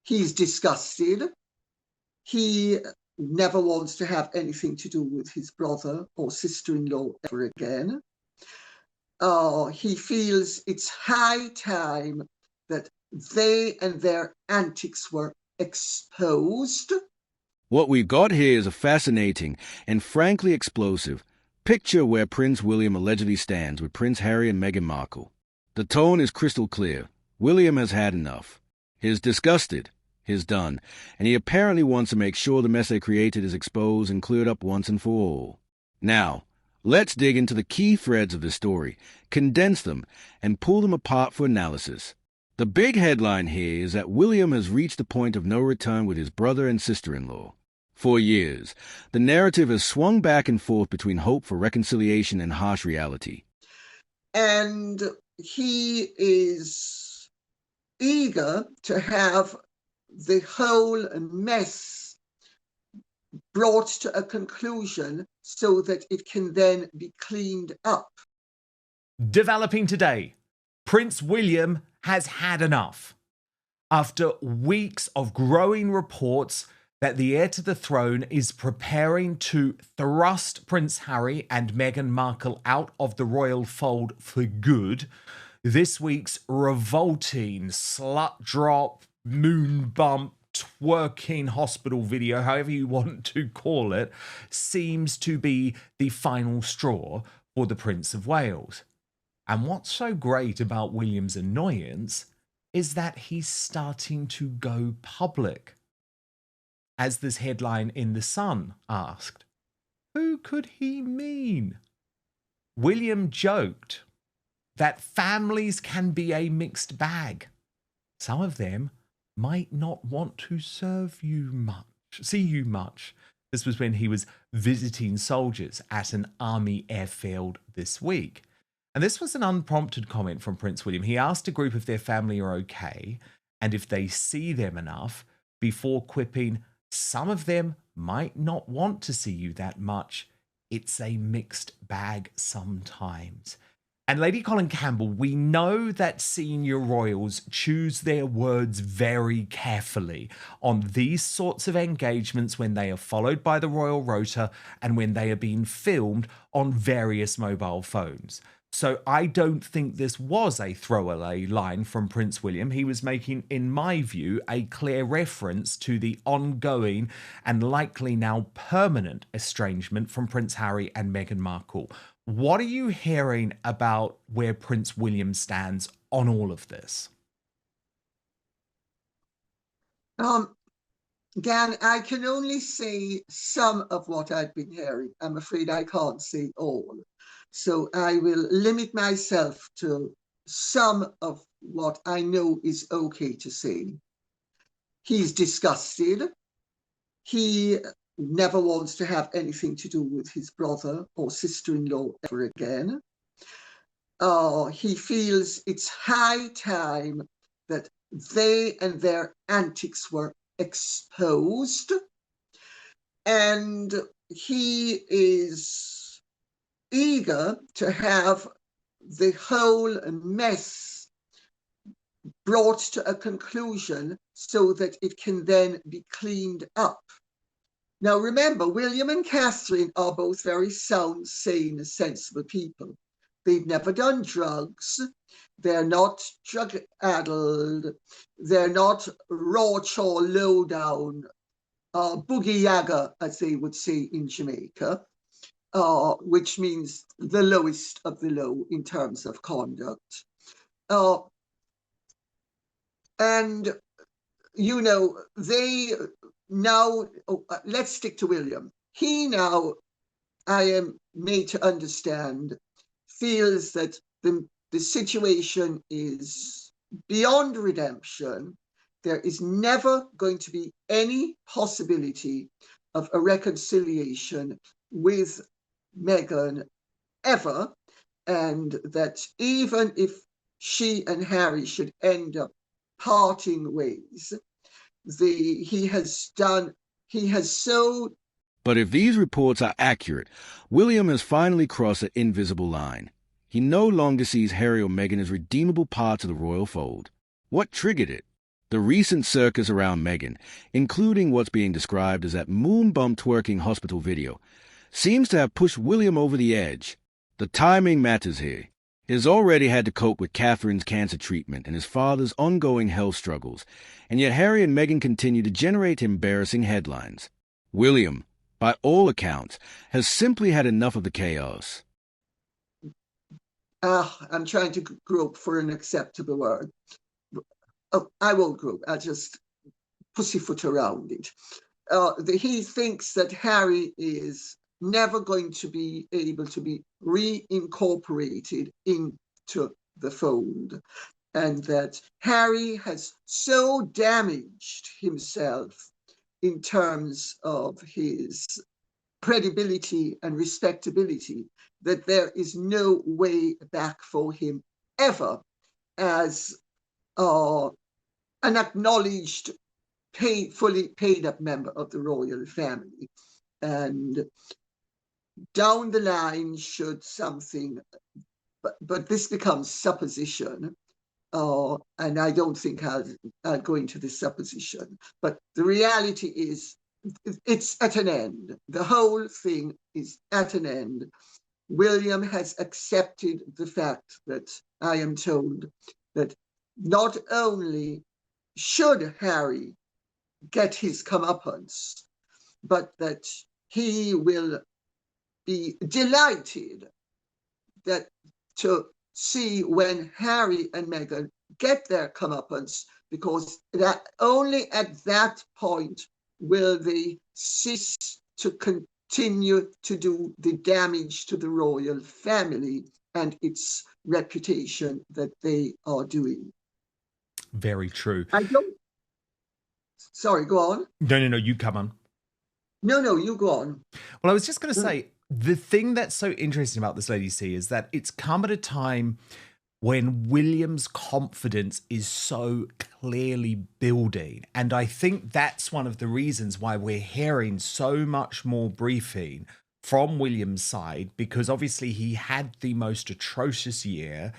He's disgusted. He never wants to have anything to do with his brother or sister-in-law ever again. He feels it's high time that they and their antics were exposed. What we've got here is a fascinating and frankly explosive picture where Prince William allegedly stands with Prince Harry and Meghan Markle. The tone is crystal clear. William has had enough. He's disgusted. He's done. And he apparently wants to make sure the mess they created is exposed and cleared up once and for all. Now, let's dig into the key threads of this story, condense them, and pull them apart for analysis. The big headline here is that William has reached the point of no return with his brother and sister-in-law. For years, the narrative has swung back and forth between hope for reconciliation and harsh reality. And he is eager to have the whole mess brought to a conclusion so that it can then be cleaned up. Developing today, Prince William has had enough. After weeks of growing reports that the heir to the throne is preparing to thrust Prince Harry and Meghan Markle out of the royal fold for good, this week's revolting slut drop, moon bump, twerking hospital video, however you want to call it, seems to be the final straw for the Prince of Wales. And what's so great about William's annoyance is that he's starting to go public. As this headline in The Sun asked, who could he mean? William joked that families can be a mixed bag. Some of them might not want to see you much. This was when he was visiting soldiers at an army airfield this week. And this was an unprompted comment from Prince William. He asked a group if their family are okay and if they see them enough before quipping, some of them might not want to see you that much. It's a mixed bag sometimes. And Lady Colin Campbell, we know that senior royals choose their words very carefully on these sorts of engagements when they are followed by the royal rota and when they are being filmed on various mobile phones. So I don't think this was a throwaway line from Prince William. He was making, in my view, a clear reference to the ongoing and likely now permanent estrangement from Prince Harry and Meghan Markle. What are you hearing about where Prince William stands on all of this? Gan, I can only say some of what I've been hearing. I'm afraid I can't say all. So I will limit myself to some of what I know is okay to say. He's disgusted. He never wants to have anything to do with his brother or sister-in-law ever again. He feels it's high time that they and their antics were exposed. And he is eager to have the whole mess brought to a conclusion so that it can then be cleaned up. Now, remember, William and Catherine are both very sound, sane, sensible people. They've never done drugs. They're not drug-addled. They're not raw-chaw, low-down, boogie yaga, as they would say in Jamaica. Which means the lowest of the low in terms of conduct. And, you know, they now, let's stick to William. He now, I am made to understand, feels that the situation is beyond redemption. There is never going to be any possibility of a reconciliation with Meghan ever, and that even if she and Harry should end up parting ways, he has so. But if these reports are accurate, William has finally crossed an invisible line. He no longer sees Harry or Meghan as redeemable parts of the royal fold. What triggered it? The recent circus around Meghan, including what's being described as that moon-bump twerking hospital video, seems to have pushed William over the edge. The timing matters here. He has already had to cope with Catherine's cancer treatment and his father's ongoing health struggles, and yet Harry and Meghan continue to generate embarrassing headlines. William, by all accounts, has simply had enough of the chaos. I'm trying to grope for an acceptable word. Oh, I won't grope. I'll just pussyfoot around it. He thinks that Harry is never going to be able to be reincorporated into the fold, and that Harry has so damaged himself in terms of his credibility and respectability that there is no way back for him ever as an acknowledged, fully paid up member of the royal family. And down the line, should something, but this becomes supposition, and I don't think I'll go into this supposition, but the reality is it's at an end. The whole thing is at an end. William has accepted the fact that I am told that not only should Harry get his comeuppance, but that he will be delighted that to see when Harry and Meghan get their comeuppance, because that only at that point will they cease to continue to do the damage to the royal family and its reputation that they are doing. Very true. Sorry, go on. No, you come on. No, you go on. Well, I was just going to say, the thing that's so interesting about this Lady C is that it's come at a time when William's confidence is so clearly building. And I think that's one of the reasons why we're hearing so much more briefing from William's side, because obviously he had the most atrocious year.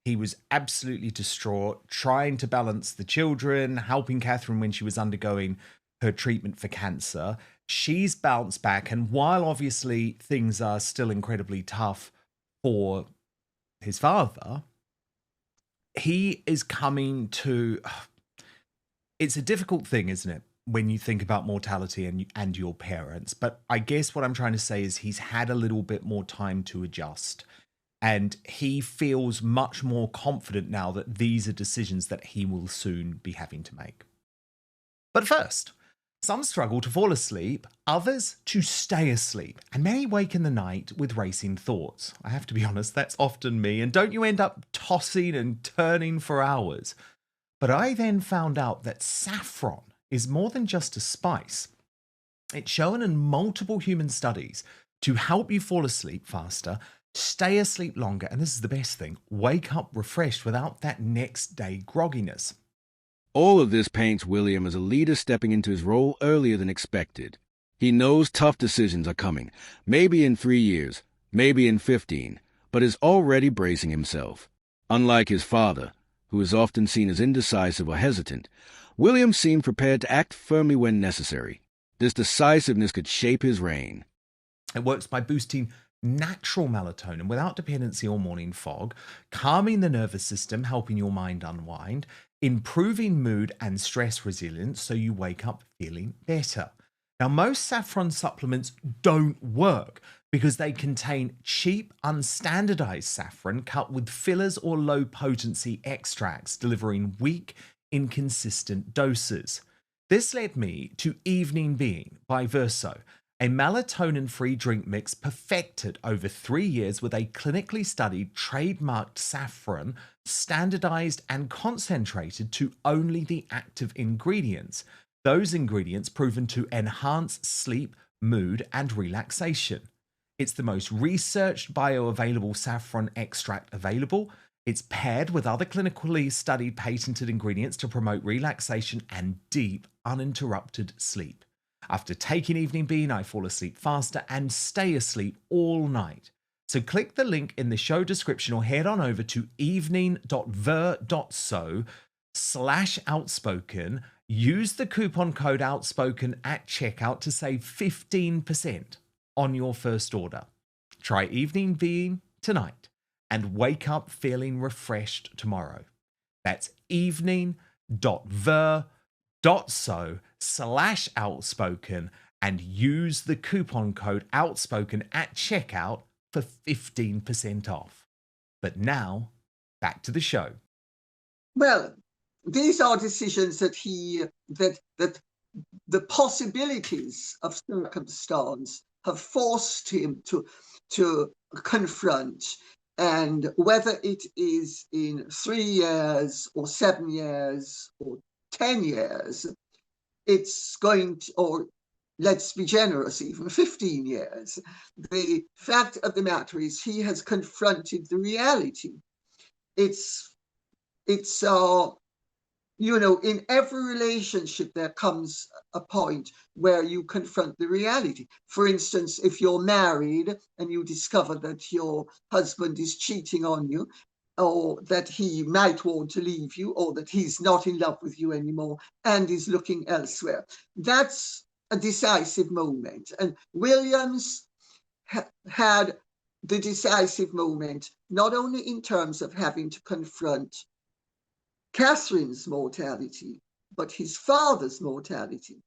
He was absolutely distraught, trying to balance the children, helping Catherine when she was undergoing her treatment for cancer. She's bounced back, and while obviously things are still incredibly tough for his father, he is coming to... It's a difficult thing, isn't it, when you think about mortality and your parents? But I guess what I'm trying to say is he's had a little bit more time to adjust, and he feels much more confident now that these are decisions that he will soon be having to make. But first, some struggle to fall asleep, others to stay asleep, and many wake in the night with racing thoughts. I have to be honest, that's often me, and don't you end up tossing and turning for hours? But I then found out that saffron is more than just a spice. It's shown in multiple human studies to help you fall asleep faster, stay asleep longer, and this is the best thing, wake up refreshed without that next day grogginess. All of this paints William as a leader stepping into his role earlier than expected. He knows tough decisions are coming, maybe in 3 years, maybe in 15, but is already bracing himself. Unlike his father, who is often seen as indecisive or hesitant, William seemed prepared to act firmly when necessary. This decisiveness could shape his reign. It works by boosting natural melatonin without dependency or morning fog, calming the nervous system, helping your mind unwind, improving mood and stress resilience so you wake up feeling better. Now, most saffron supplements don't work because they contain cheap, unstandardized saffron cut with fillers or low-potency extracts, delivering weak, inconsistent doses. This led me to Evening Being by Verso, a melatonin-free drink mix perfected over 3 years with a clinically studied, trademarked saffron, standardized and concentrated to only the active ingredients. Those ingredients proven to enhance sleep, mood, and relaxation. It's the most researched bioavailable saffron extract available. It's paired with other clinically studied patented ingredients to promote relaxation and deep, uninterrupted sleep. After taking Evening Bean, I fall asleep faster and stay asleep all night. So click the link in the show description or head on over to evening.ver.so BOMBSHELL/outspoken. Use the coupon code outspoken at checkout to save 15% on your first order. Try evening being tonight and wake up feeling refreshed tomorrow. That's evening.ver.so/outspoken and use the coupon code outspoken at checkout for 15% off. But now, back to the show. Well, these are decisions that that the possibilities of circumstance have forced him to confront. And whether it is in 3 years or 7 years or 10 years, it's going to, or let's be generous, even 15 years. The fact of the matter is he has confronted the reality. It's in every relationship there comes a point where you confront the reality. For instance, if you're married and you discover that your husband is cheating on you, or that he might want to leave you, or that he's not in love with you anymore and is looking elsewhere, that's a decisive moment. And Williams had the decisive moment, not only in terms of having to confront Catherine's mortality, but his father's mortality,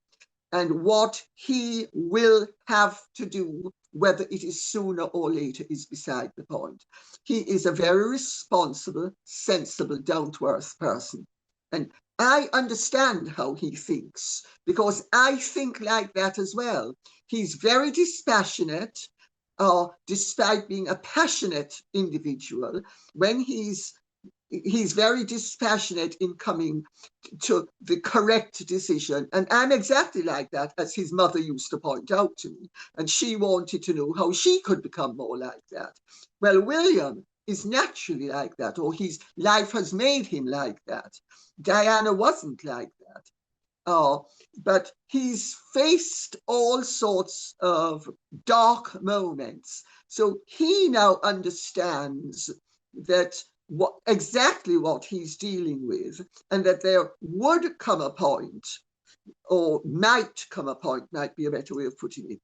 and what he will have to do, whether it is sooner or later, is beside the point. He is a very responsible, sensible, down-to-earth person. And I understand how he thinks, because I think like that as well. He's very dispassionate, despite being a passionate individual. When he's very dispassionate in coming to the correct decision. And I'm exactly like that, as his mother used to point out to me. And she wanted to know how she could become more like that. Well, William is naturally like that, or his life has made him like that. Diana wasn't like that. But he's faced all sorts of dark moments. So he now understands that exactly what he's dealing with, and that there would come a point, or might come a point, might be a better way of putting it,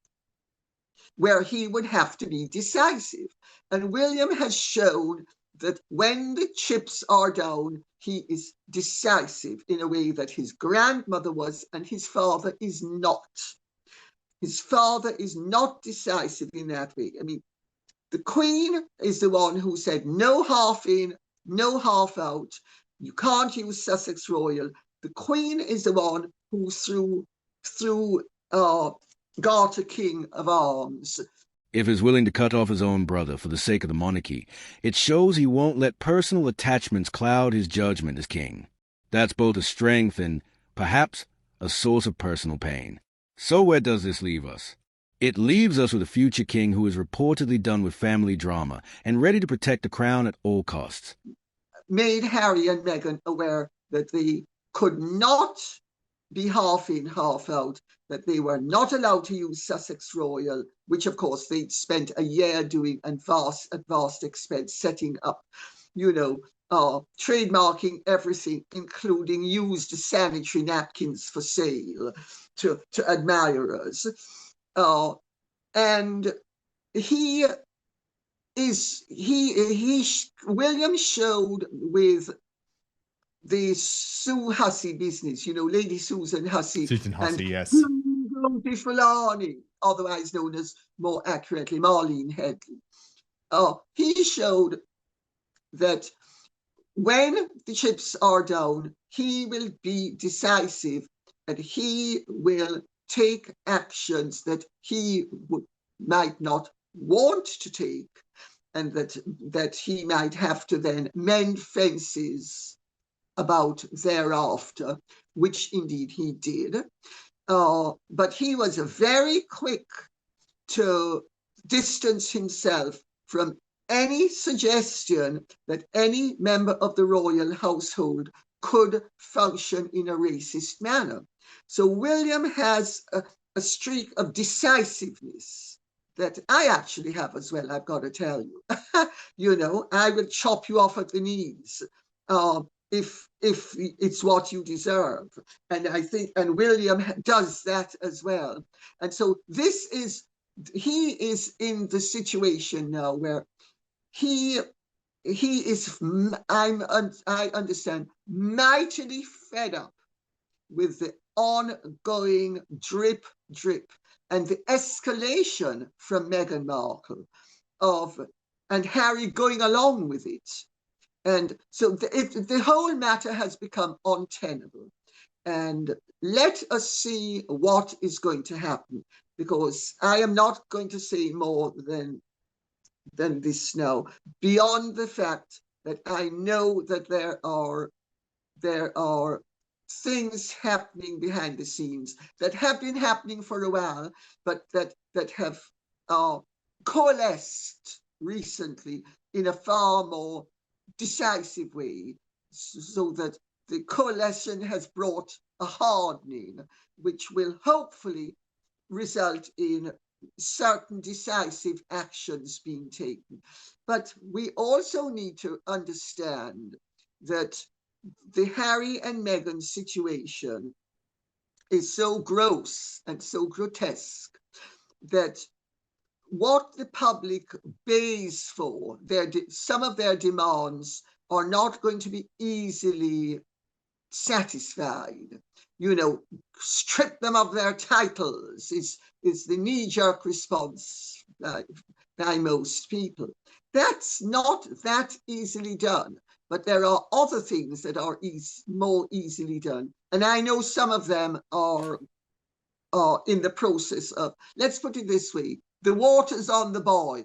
where he would have to be decisive. And William has shown that when the chips are down, he is decisive in a way that his grandmother was, and his father is not. His father is not decisive in that way. I mean, the Queen is the one who said no half in, no half out. You can't use Sussex Royal. The Queen is the one who threw Garter King of Arms. If he's willing to cut off his own brother for the sake of the monarchy, it shows he won't let personal attachments cloud his judgment as king. That's both a strength and, perhaps, a source of personal pain. So where does this leave us? It leaves us with a future king who is reportedly done with family drama and ready to protect the crown at all costs. Made Harry and Meghan aware that they could not be half in, half out, that they were not allowed to use Sussex Royal, which of course they'd spent a year doing at vast expense, setting up, trademarking everything, including used sanitary napkins for sale to admirers. And William showed with the Sue Hussey business, Lady Susan Hussey. Susan Hussey, yes. Beautiful Arnie, otherwise known as, more accurately, Marlene Headley. He showed that when the chips are down, he will be decisive, and he will take actions that he might not want to take, and that he might have to then mend fences about thereafter, which indeed he did. But he was very quick to distance himself from any suggestion that any member of the royal household could function in a racist manner. So William has a streak of decisiveness that I actually have as well, I've got to tell you. I will chop you off at the knees. if it's what you deserve. And I think, and William does that as well. And so he is in the situation now where he is, I understand, mightily fed up with the ongoing drip and the escalation from Meghan Markle and Harry going along with it. And so the whole matter has become untenable. And let us see what is going to happen, because I am not going to say more than this now, beyond the fact that I know that there are things happening behind the scenes that have been happening for a while, but that have coalesced recently in a far more decisive way, so that the coalition has brought a hardening, which will hopefully result in certain decisive actions being taken. But we also need to understand that the Harry and Meghan situation is so gross and so grotesque that what the public pays for, some of their demands are not going to be easily satisfied. Strip them of their titles is the knee-jerk response by most people. That's not that easily done, but there are other things that are more easily done. And I know some of them are in the process of, let's put it this way, the water's on the boil.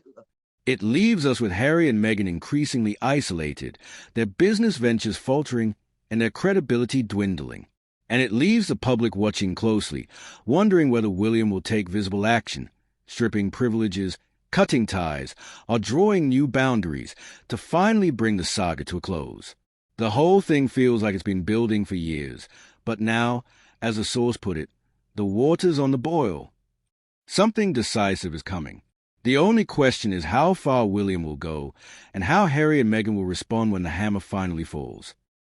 It leaves us with Harry and Meghan increasingly isolated, their business ventures faltering, and their credibility dwindling. And it leaves the public watching closely, wondering whether William will take visible action, stripping privileges, cutting ties, or drawing new boundaries to finally bring the saga to a close. The whole thing feels like it's been building for years, but now, as a source put it, the water's on the boil. Something decisive is coming. The only question is how far William will go and how Harry and Meghan will respond when the hammer finally falls.